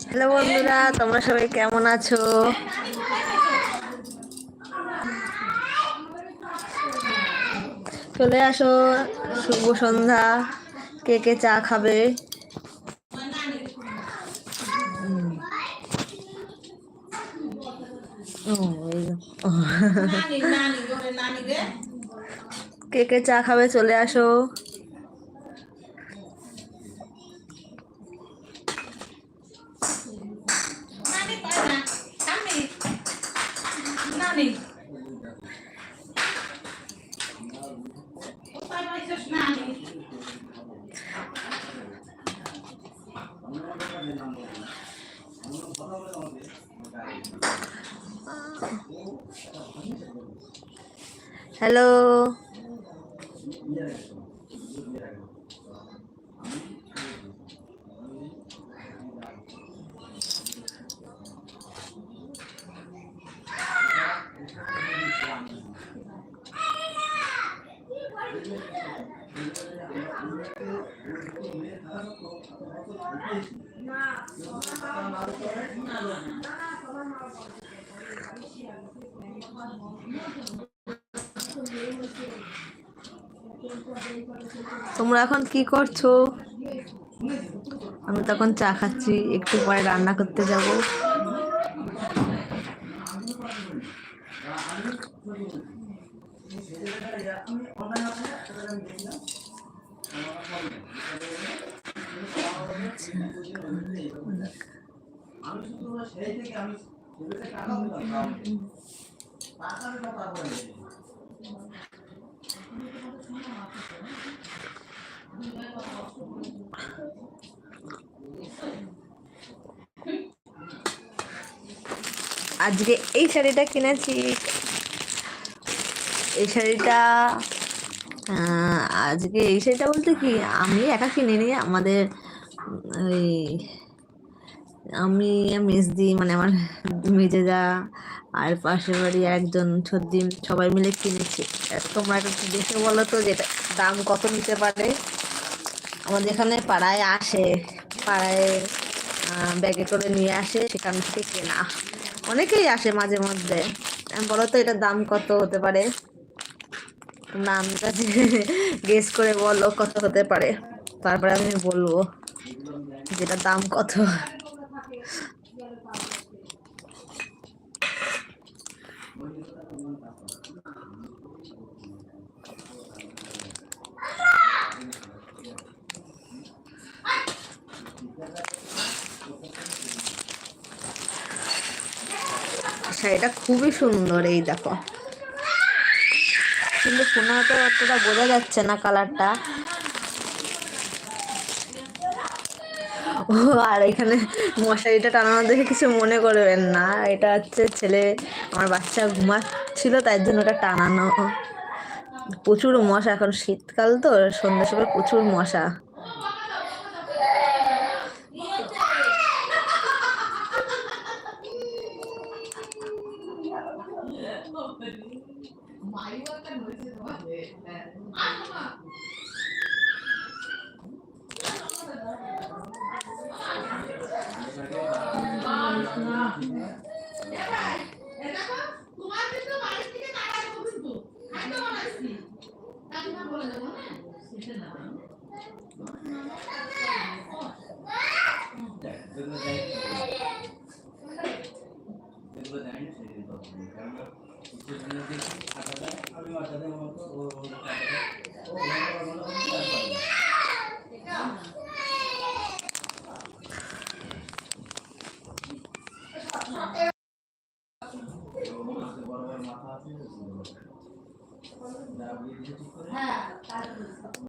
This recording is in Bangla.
হ্যালো বন্ধুরা, তোমরা সবাই কেমন আছো? চলে আসো, শুভ সন্ধ্যা। কে কে চা খাবে? কে কে চা খাবে চলে আসো। হ্যালো, তোমরা এখন কি করছো? আমি তখন চা খাচ্ছি, একটু পরে রান্না করতে যাব। আজকে এই শাড়িটা কিনেছি। এই শাড়িটা আজকে এই শাড়িটা বলতে কি, আমি একা কিনিনি, আমাদের ওই আমি মেজদি মানে আমার মেজেদা আর পাশের বাড়ি একজন ছদ্দিম সবাই মিলে কিনেছি। তোমরা একটু দেখে বলো তো যেটা দাম কত নিতে পারে। আমাদের এখানে পাড়ায় আসে, পাড়ায় ব্যাগে করে নিয়ে আসে, সেখান থেকে কেনা। অনেকেই আসে মাঝে মধ্যে। বলো তো এটার দাম কত হতে পারে? তোমরা আন্দাজে গেস করে বলো কত হতে পারে, তারপরে আমি বলবো যেটার দাম কত। শাড়িটা খুবই সুন্দর, এই দেখো, কিন্তু ফোনাতে অতটা বোঝা যাচ্ছে না কালারটা। ও, আর এখানে মশারিটা টানানো দেখে কিছু মনে করবেন না, এটা হচ্ছে ছেলে, আমার বাচ্চা ঘুমাচ্ছিল তাই জন্য ওটা টানানো। প্রচুর মশা, এখন শীতকাল তো, সন্ধ্যার সময় প্রচুর মশা।